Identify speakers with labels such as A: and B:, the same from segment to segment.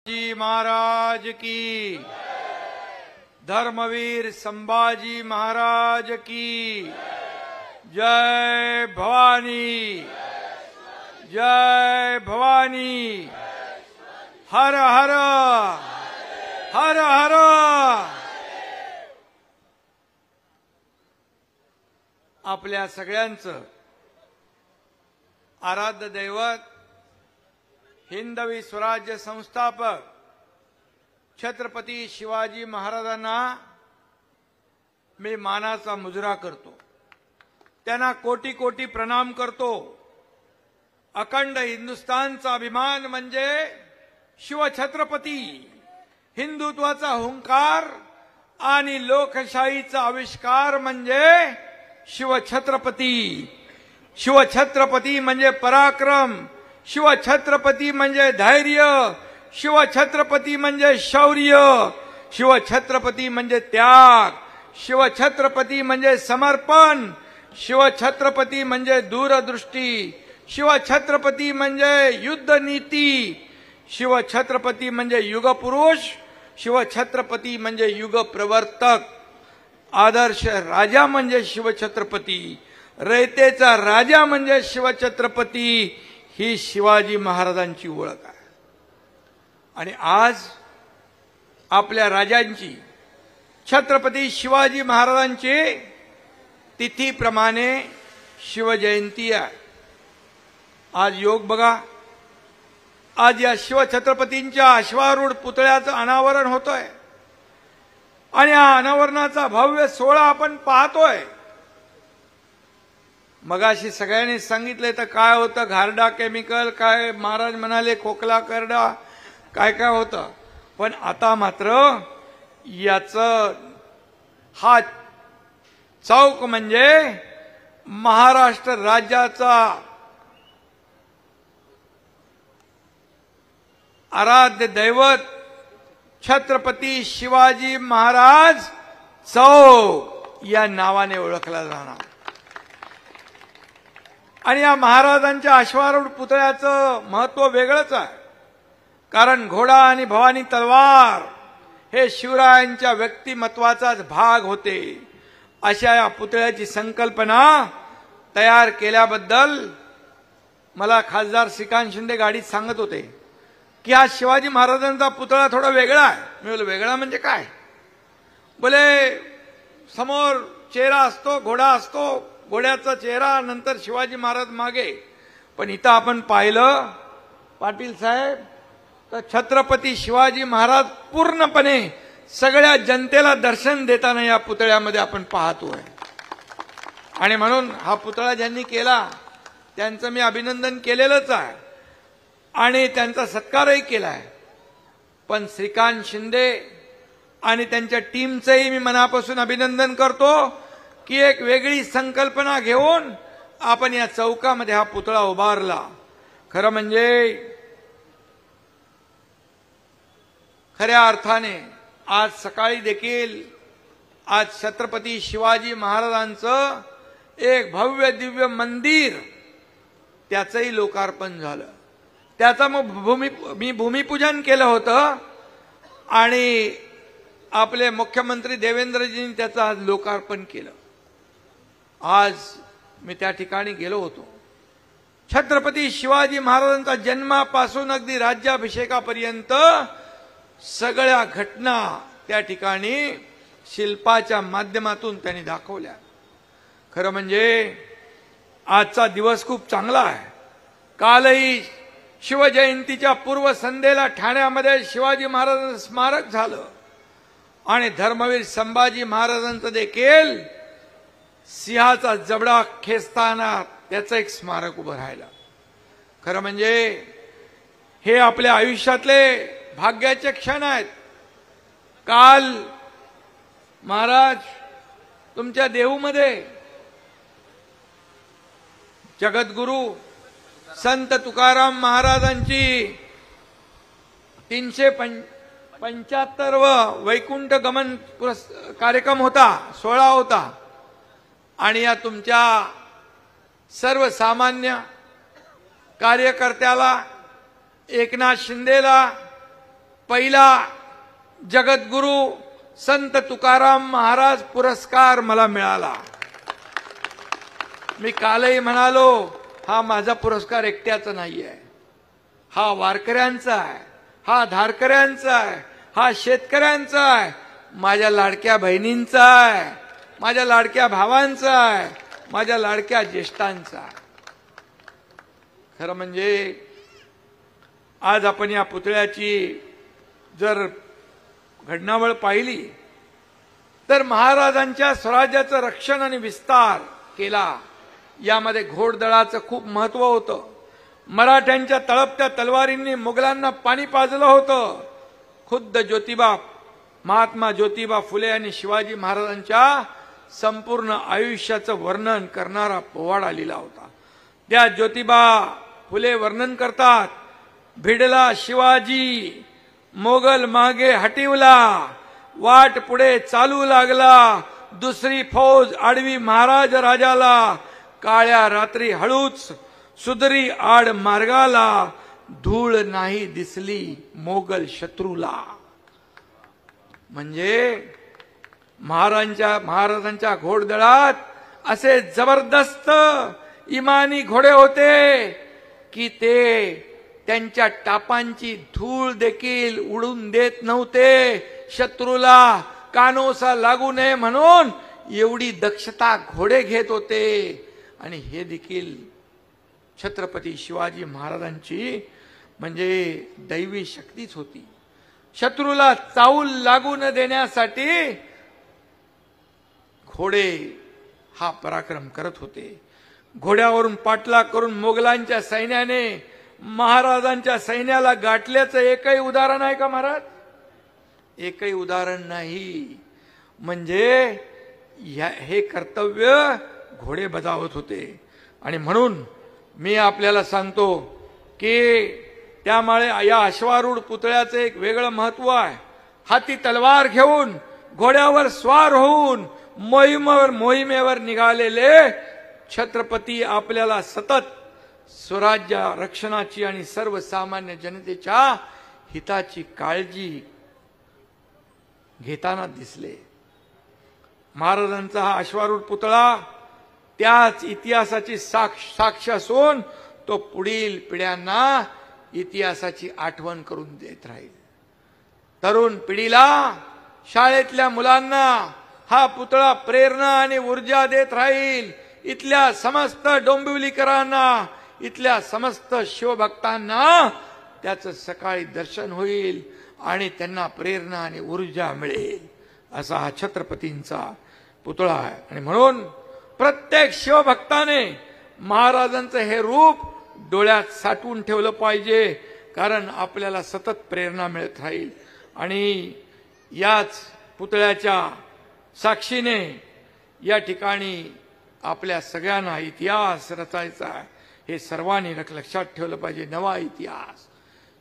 A: जी महाराज की, धर्मवीर संभाजी महाराज की जय भवानी, जय भवानी। हर हर हर हर। आपल्या सगळ्यांचं आराध्य दैवत, हिंदवी स्वराज्य संस्थापक छत्रपती शिवाजी महाराजांना मी मानाचा मुजरा करतो, त्यांना कोटी कोटी प्रणाम करतो। अखंड हिंदुस्थानचा अभिमान म्हणजे शिवछत्रपती, हिंदुत्वाचा हुंकार आणि लोकशाहीचा आविष्कार म्हणजे शिवछत्रपती। शिवछत्रपती म्हणजे पराक्रम, शिवछत्रपती म्हणजे धैर्य, शिवछत्रपती म्हणजे शौर्य, शिवछत्रपती म्हणजे त्याग, शिवछत्रपती म्हणजे समर्पण, शिवछत्रपती म्हणजे दूरदृष्टी, शिवछत्रपती म्हणजे युद्ध नीती, शिवछत्रपती म्हणजे युगपुरुष, शिवछत्रपती म्हणजे युगप्रवर्तक। आदर्श राजा म्हणजे शिवछत्रपती, रयतेचा राजा म्हणजे शिवछत्रपती। ही शिवाजी महाराजांची ओळख आहे। आणि आज आपल्या राजांची, छत्रपती शिवाजी महाराजांची तिथीप्रमाणे शिवजयंती आहे। आज योग बघा, आज या शिवछत्रपतींच्या अश्वारूढ पुतळ्याचं अनावरण होतंय आणि या अनावरणाचा भव्य सोहळा आपण पाहतोय। मगाशी सगळ्यांनी सांगितले तर काय होतं, घारडा केमिकल, काय महाराज म्हणाले खोकला करडा, काय काय होतं, पण आता मात्र याचं हा चौक म्हणजे महाराष्ट्र राज्याचा आराध्य दैवत छत्रपती शिवाजी महाराज चौक या नावाने ओळखला जाणार। आणि या महाराजांच्या अश्वारूढ पुतळ्याचं महत्व वेगळंच आहे, कारण घोडा आणि भवानी तलवार हे शिवरायांच्या व्यक्तिमत्वाचाच भाग होते। अशा या पुतळ्याची संकल्पना तयार केल्याबद्दल मला खासदार श्रीकांत शिंदे गाडीत सांगत होते की हा शिवाजी महाराजांचा पुतळा थोडा वेगळा आहे। मी बोललो वेगळा म्हणजे काय? बोले समोर चेहरा असतो, घोडा असतो, घोड्याचा चेहरा, नंतर शिवाजी महाराज मागे, पण इथं आपण पाहिलं पाटील साहेब तर छत्रपती शिवाजी महाराज पूर्णपणे सगळ्या जनतेला दर्शन देताना या पुतळ्यामध्ये आपण पाहतोय। आणि म्हणून हा पुतळा ज्यांनी केला त्यांचं मी अभिनंदन केलेलंच आहे आणि त्यांचा सत्कारही केलाय। पण श्रीकांत शिंदे आणि त्यांच्या टीमचंही मी मनापासून अभिनंदन करतो की एक वेगळी संकल्पना घेऊन आपण या चौकामध्ये हा पुतळा उभारला। खरं म्हणजे खऱ्या अर्थाने आज सकाळी देखील आज छत्रपती शिवाजी महाराजांचं एक भव्य दिव्य मंदिर त्याचंही लोकार्पण झालं। त्याचा मग मी भूमिपूजन केलं होतं आणि आपले मुख्यमंत्री देवेंद्रजींनी त्याचं आज लोकार्पण केलं। आज मी त्या ठिकाणी गेलो होतो। छत्रपती शिवाजी महाराजांचा जन्मापासून अगदी राज्याभिषेकापर्यंत सगळ्या घटना त्या ठिकाणी शिल्पाच्या माध्यमातून त्यांनी दाखवल्या। खरं म्हणजे आजचा दिवस खूप चांगला आहे। कालही शिवजयंतीच्या पूर्वसंध्येला ठाण्यामध्ये शिवाजी महाराजांचं स्मारक झालं आणि धर्मवीर संभाजी महाराजांचं देखील सिंहाचा जबडा खेचताना त्याचं एक स्मारक उभं राहिलं। खरं म्हणजे हे आपल्या आयुष्यातले भाग्याचे क्षण आहेत। काल महाराज तुमच्या देहूमध्ये जगद्गुरु संत तुकाराम महाराजांची 375 वैकुंठ गमन कार्यक्रम होता, सोहळा होता आणि या तुमच्या सर्वसामान्य कार्यकर्त्याला एकनाथ शिंदेला पहिला जगद्गुरु संत तुकाराम महाराज पुरस्कार मला मिळाला. मी कालही म्हणालो, हा माझा पुरस्कार एकट्याचा नाहीये, हा वारकऱ्यांचा आहे, हा धारकऱ्यांचा आहे, हा शेतकऱ्यांचा आहे, माझ्या लाडक्या बहिणींचा आहे, माझ्या लाडक्या भावांचा आहे, माझ्या लाडक्या ज्येष्ठांचा आहे. खरं म्हणजे आज आपण या पुतळ्याची जर घडणावळ पाहिली तर महाराजांच्या स्वराज्याचं रक्षण आणि विस्तार केला. यामध्ये घोडदळाचं खूप महत्व होतं. मराठ्यांच्या तळपत्या तलवारींनी मुघलांना पाणी पाजलं होतं. खुद्द ज्योतिबा, महात्मा ज्योतिबा फुले यांनी शिवाजी महाराजांच्या संपूर्ण आयुष्याचं वर्णन करणारा पोवाडा लिहिला होता. त्या ज्योतिबा फुले वर्णन करतात, भिडला शिवाजी मोगल मागे हटिवला, वाट पुढे चालू लागला, दुसरी फौज आडवी महाराज राजाला, काळ्या रात्री हळूच सुदरी आड मार्गाला, धूळ नाही दिसली मोगल म्हणजे महाराजांच्या घोडदळात असे जबरदस्त इमानी घोडे होते की ते त्यांच्या टापांची धूळ देखील उडून देत नव्हते. शत्रूला कानोसा लागू नये म्हणून एवढी दक्षता घोडे घेत होते. आणि हे देखील छत्रपती शिवाजी महाराजांची म्हणजे दैवी शक्तीच होती. शत्रूला चावल लागू न देण्यासाठी घोडे हा पराक्रम करत होते. घोड्यावरून पाठलाग करून मोगलांच्या सैन्याने महाराजांच्या सैन्याला गाठल्याचं एकही उदाहरण आहे का महाराज? एकही उदाहरण नाही. म्हणजे हे कर्तव्य घोडे बजावत होते. आणि म्हणून मी आपल्याला सांगतो की त्यामुळे या अश्वारूढ पुतळ्याचं एक वेगळं महत्व आहे. हाती तलवार घेऊन घोड्यावर स्वार होऊन मोहिमेवर निघालेले छत्रपती आपल्याला सतत स्वराज्य रक्षणाची आणि सर्वसामान्य जनतेच्या हिताची काळजी घेताना दिसले. महाराजांचा हा अश्वारूढ पुतळा त्याच इतिहासाची साक्ष असून तो पुढील पिढ्यांना इतिहासाची आठवण करून देत राहील. तरुण पिढीला, शाळेतल्या मुलांना हा पुतळा प्रेरणा आणि ऊर्जा देत राहील. इथल्या समस्त डोंबिवलीकरांना, इथल्या समस्त शिवभक्तांना त्याचं सकाळी दर्शन होईल आणि त्यांना प्रेरणा आणि ऊर्जा मिळेल. असा हा छत्रपतींचा पुतळा आहे. आणि म्हणून प्रत्येक शिवभक्ताने महाराजांचं हे रूप डोळ्यात साठवून ठेवलं पाहिजे, कारण आपल्याला सतत प्रेरणा मिळत राहील. आणि याच पुतळ्याच्या साक्षीने या ठिकाणी आपल्या सगळ्यांना इतिहास रचायचा आहे. हे सर्वांनी लक्षात ठेवलं पाहिजे. नवा इतिहास,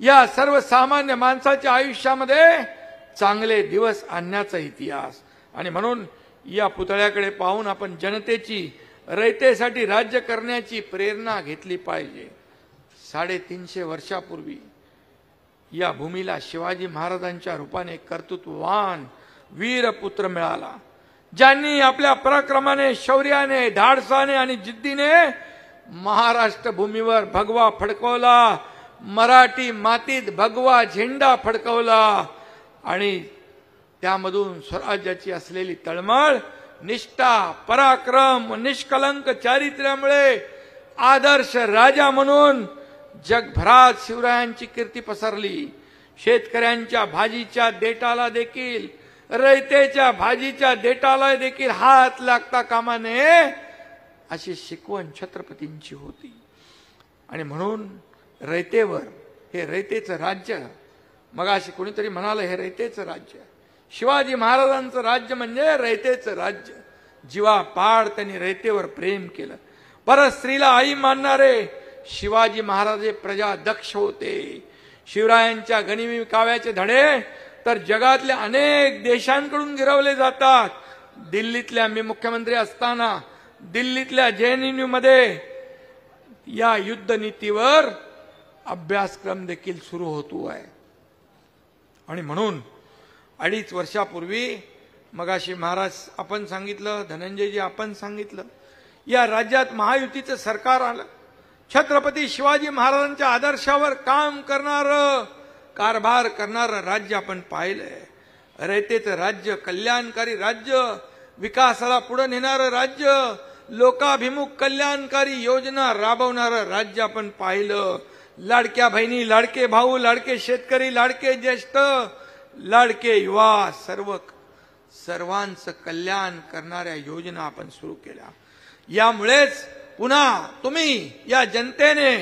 A: या सर्वसामान्य माणसाच्या आयुष्यामध्ये चांगले दिवस आणण्याचा इतिहास. आणि म्हणून या पुतळ्याकडे पाहून आपण जनतेची, रयतेसाठी राज्य करण्याची प्रेरणा घेतली पाहिजे. 350 वर्षापूर्वी या भूमीला शिवाजी महाराजांच्या रूपाने कर्तृत्ववान वीरपुत्र मिळाला, ज्यांनी आपल्या पराक्रमाने, शौर्याने, धाडसाने आणि जिद्दीने महाराष्ट्र भूमीवर भगवा फडकवला, मराठी मातीत भगवा झेंडा फडकवला. आणि त्यामधून स्वराज्याची असलेली तळमळ, निष्ठा, पराक्रम, निष्कलंक चारित्र्यामुळे आदर्श राजा म्हणून जगभरात शिवरायांची कीर्ती पसरली. शेतकऱ्यांच्या भाजीच्या देटाला देखील, रयतेच्या भाजीच्या देटाला देखील हात लागता कामा नये, अशी शिकवण छत्रपतींची होती. आणि म्हणून रयतेवर, हे रयतेचं राज्य, मगाशी कोणीतरी म्हणालं हे रयतेचं राज्य, शिवाजी महाराजांचं राज्य म्हणजे रयतेचं राज्य. जीवापाड त्यांनी रयतेवर प्रेम केलं. परस्त्रीला आई मानणारे शिवाजी महाराज प्रजादक्ष होते. शिवरायांच्या गनिमी काव्याचे धडे तर जगातल्या अनेक देशांकडून गिरवले जातात. दिल्लीतल्या, मी मुख्यमंत्री असताना दिल्लीतल्या JNU मध्ये या युद्धनीतीवर अभ्यासक्रम देखील सुरू होतो आहे. आणि म्हणून 2.5 वर्षापूर्वी मगाशी महाराज आपण सांगितलं, धनंजयजी आपण सांगितलं, या राज्यात महायुतीचं सरकार आलं. छत्रपती शिवाजी महाराजांच्या आदर्शावर काम करणारं, कारभार करणारं राज्य आपण पाहिलंय. रयतेचं राज्य, कल्याणकारी राज्य, विकासाला पुढे नेणारं राज्य, लोकाभिमुख कल्याणकारी योजना राबवणारं राज्य आपण पाहिलं. लाडक्या बहिणी, लाडके भाऊ, लाडके शेतकरी, लाडके ज्येष्ठ, लाडके युवा, सर्वांचं कल्याण करणाऱ्या योजना आपण सुरू केल्या. यामुळेच पुन्हा तुम्ही या जनतेने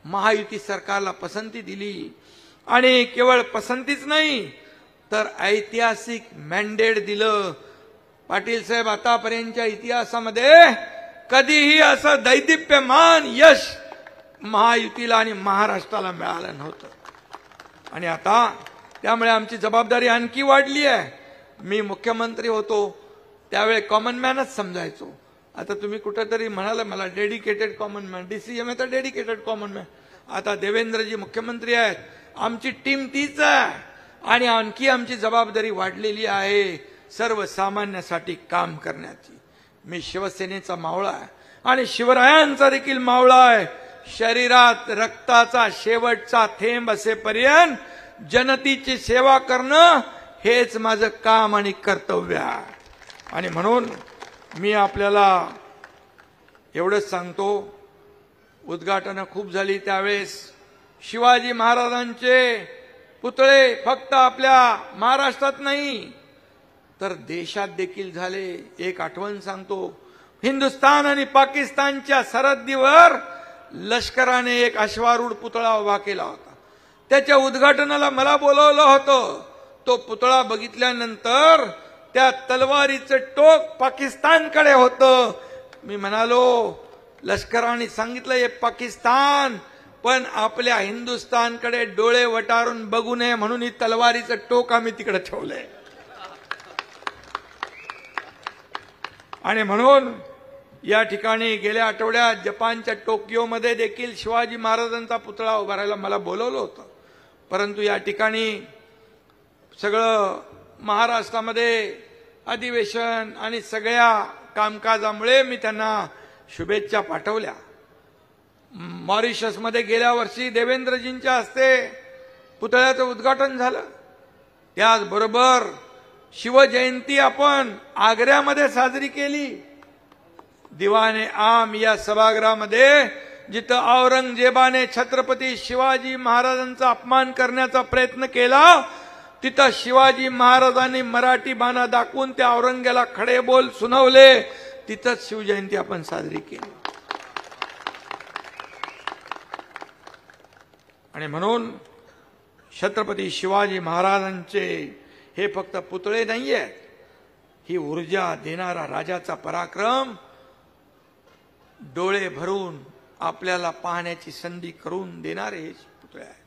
A: महायुती सरकारला पसंती दिली आणि केवळ पसंतीच नाही तर ऐतिहासिक मॅन्डेट दिलं. पाटील साहेब, आतापर्यंतच्या इतिहासामध्ये कधीही असं दैदिप्यमान यश महायुतीला आणि महाराष्ट्राला मिळालं नव्हतं. आणि आता त्यामुळे आमची जबाबदारी आणखी वाढली आहे. मी मुख्यमंत्री होतो त्यावेळी कॉमन मॅनच समजायचो. आता तुम्ही कुठेतरी म्हणाल मला डेडिकेटेड कॉमन मॅन, DCM आहे तर डेडिकेटेड कॉमन मॅन. आता देवेंद्रजी मुख्यमंत्री आहेत, आमची टीम तीच आहे आणि आणखी आमची जबाबदारी वाढलेली आहे सर्वसामान्यासाठी काम करण्याची. मी शिवसेनेचा मावळा आहे आणि शिवरायांचा देखील मावळा आहे. शरीरात रक्ताचा शेवटचा थेंब असेपर्यंत जनतेची सेवा करणं हेच माझं काम आणि कर्तव्य आहे. आणि म्हणून मी आपल्याला एवढंच सांगतो, उद्घाटनं खूप झाली त्यावेळेस शिवाजी महाराजांचे पुतळे फक्त आपल्या महाराष्ट्रात नाही तर देशात देखील झाले. एक आठवण सांगतो, हिंदुस्थान आणि पाकिस्तानच्या सरहद्दीवर लष्कराने एक अश्वारूढ पुतळा उभा केला होता. त्याच्या उद्घाटनाला मला बोलवलं होतं. तो पुतळा बघितल्यानंतर त्या तलवारीचं टोक पाकिस्तानकडे होतं. मी म्हणालो, लष्कराने सांगितलं हे पाकिस्तान, पण आपल्या हिंदुस्थानकडे डोळे वटारून बघू नये म्हणून ही तलवारीचं टोक आम्ही तिकडे ठेवलंय. आणि म्हणून या ठिकाणी गेल्या आठवड्यात जपानच्या टोकियोमध्ये देखील शिवाजी महाराजांचा पुतळा उभारायला मला बोलवलं होतं. परंतु या ठिकाणी सगळं महाराष्ट्रामध्ये अधिवेशन आणि सगळ्या कामकाजामुळे मी त्यांना शुभेच्छा पाठवल्या. मॉरिशसमध्ये गेल्या वर्षी देवेंद्रजींच्या हस्ते पुतळ्याचं उद्घाटन झालं. त्याचबरोबर शिवजयंती आपण आग्र्यामध्ये साजरी केली. दिवाने आम या सभागृहामध्ये जिथं औरंगजेबाने छत्रपती शिवाजी महाराजांचा अपमान करण्याचा प्रयत्न केला, तिथं शिवाजी महाराजांनी मराठी बाणा दाखवून त्या औरंगजेबाला खडे बोल सुनावले. तिथंच शिवजयंती आपण साजरी केली. आणि म्हणून छत्रपती शिवाजी महाराजांचे हे फक्त पुतळे नाहीये, ही ऊर्जा देणारा राजाचा पराक्रम डोळे भरून आपल्याला पाहण्याची संधी करून देणारे हे पुतळे आहेत.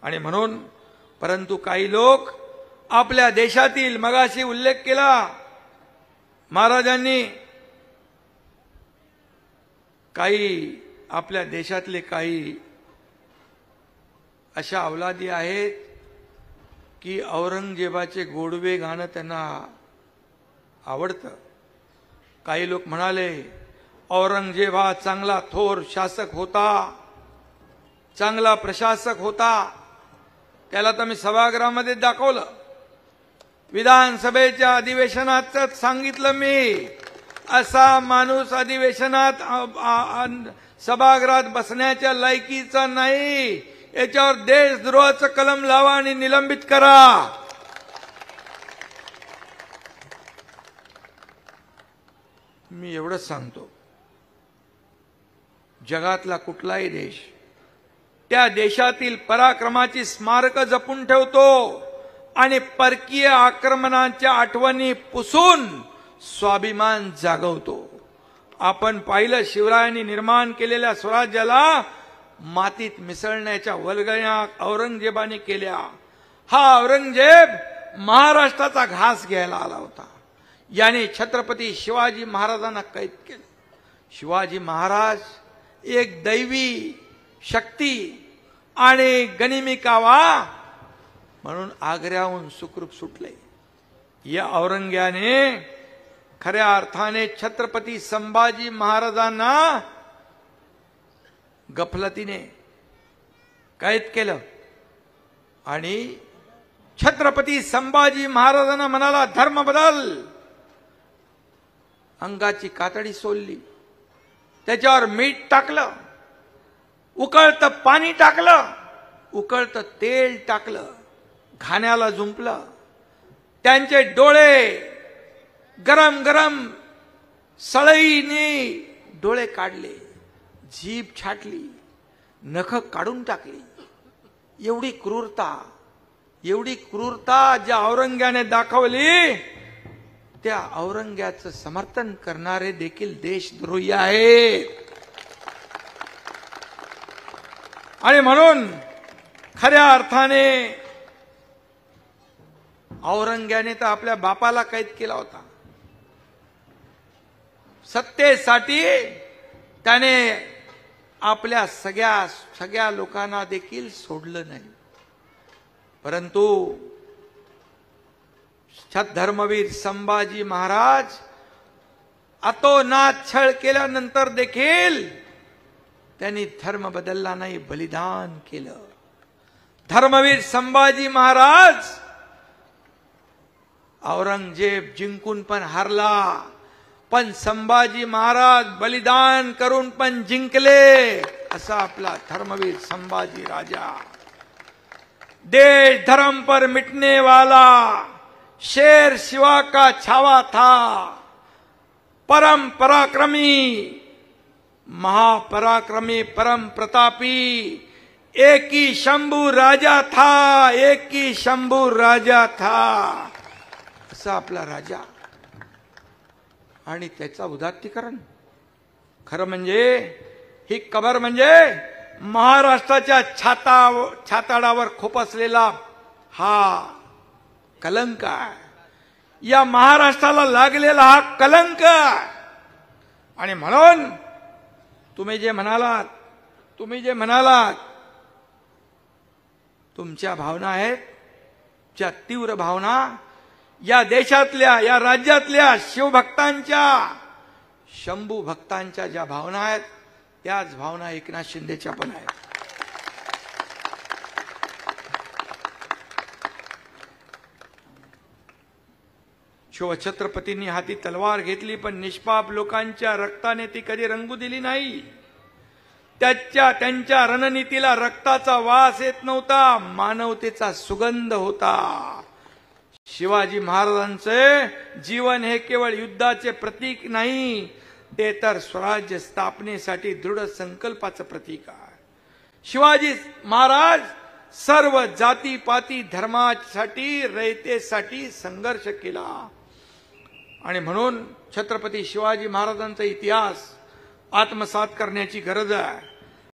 A: आणि म्हणून परंतु काही लोक आपल्या देशातील, मगाशी उल्लेख केला महाराजांनी, काही आपल्या देशातले काही अशा अवलादी आहेत की औरंगजेबाचे गोडवे गाणं त्यांना आवडतं. काही लोक म्हणाले औरंगजेब हा चांगला थोर शासक होता, चांगला प्रशासक होता. त्याला तर मी सभागृहामध्ये दाखवलं. विधानसभेच्या अधिवेशनात सांगितलं मी, असा माणूस अधिवेशनात सभागृहात बसण्याच्या लायकीचा नाही, याच्यावर देशद्रोहाचं कलम लावा आणि निलंबित करा. मी एवढंच सांगतो, जगातला कुठलाही देश त्या देशातील पराक्रमाची स्मारकं जपून ठेवतो आणि परकीय आक्रमणाच्या आठवणी पुसून स्वाभिमान जागवतो. आपण पाहिलं, शिवरायांनी निर्माण केलेल्या स्वराज्याला मातीत मिसळण्याच्या वल्गण्या औरंगजेबाने केल्या. हा औरंगजेब महाराष्ट्राचा घास घ्यायला आला होता. याने छत्रपती शिवाजी महाराजांना कैद केलं. शिवाजी महाराज एक दैवी शक्ती आणि गनिमी कावा म्हणून आग्र्याहून सुखरूप सुटले. या औरंग्याने खऱ्या अर्थाने छत्रपती संभाजी महाराजांना गफलतीने कैद केलं आणि छत्रपती संभाजी महाराजांना म्हणाला, धर्म बदल. अंगाची कातडी सोलली, त्याच्यावर मीठ टाकलं, उकळतं पाणी टाकलं, उकळतं तेल टाकलं, घाण्याला झुंपलं, त्यांचे डोळे गरम गरम सळईने डोळे काढले, जीभ छाटली, नख काढून टाकली. एवढी क्रूरता ज्या औरंग्याने दाखवली, त्या औरंग्याचं समर्थन करणारे देखील देशद्रोही आहेत. आणि म्हणून खऱ्या अर्थाने औरंग्याने तर आपल्या बापाला कैद केला होता. सत्तेसाठी त्याने आपल्या सगळ्या लोकांना देखील सोडलं नाही. परंतु धर्मवीर संभाजी महाराज अतोनात छळ केल्यानंतर देखील त्यांनी धर्म बदलला नाही, बलिदान केलं. धर्मवीर संभाजी महाराज औरंगजेब जिंकून पण हारला, पण संभाजी महाराज बलिदान करून पण जिंकले. असा आपला धर्मवीर संभाजी राजा. देश धर्म पर मिटने वाला शेर शिवा का छावा था, परम पराक्रमी महापराक्रमी परम प्रतापी एक ही शंभू राजा था, एक ही शंभू राजा था. असा आपला राजा आणि त्याचा उदात्तीकरण. खरं म्हणजे ही कबर म्हणजे महाराष्ट्राच्या छाताडावर खोपसलेला हा कलंक आहे. या महाराष्ट्राला लागलेला हा कलंक. आणि म्हणून तुम्ही जे म्हणालात तुमच्या भावना आहेत, ज्या तीव्र भावना या देशातल्या, या राज्यातल्या शिवभक्तांच्या, शंभू भक्तांच्या ज्या भावना आहेत, त्याच भावना एकनाथ शिंदेच्या पण आहेत. शिवछत्रपतींनी हाती तलवार घेतली, पण निष्पाप लोकांच्या रक्ताने ती कधी रंगू दिली नाही. त्यांच्या रणनीतीला रक्ताचा वास येत नव्हता, मानवतेचा सुगंध होता. शिवाजी महाराजांचे जीवन हे केवळ युद्धाचे प्रतीक नाही, ते तर स्वराज्य स्थापनेसाठी दृढ संकल्पाचं प्रतीक आहे. शिवाजी महाराज सर्व जातीपाती धर्मासाठी रयतेसाठी संघर्ष केला. आणि म्हणून छत्रपती शिवाजी महाराजांचा इतिहास आत्मसात करण्याची गरज आहे.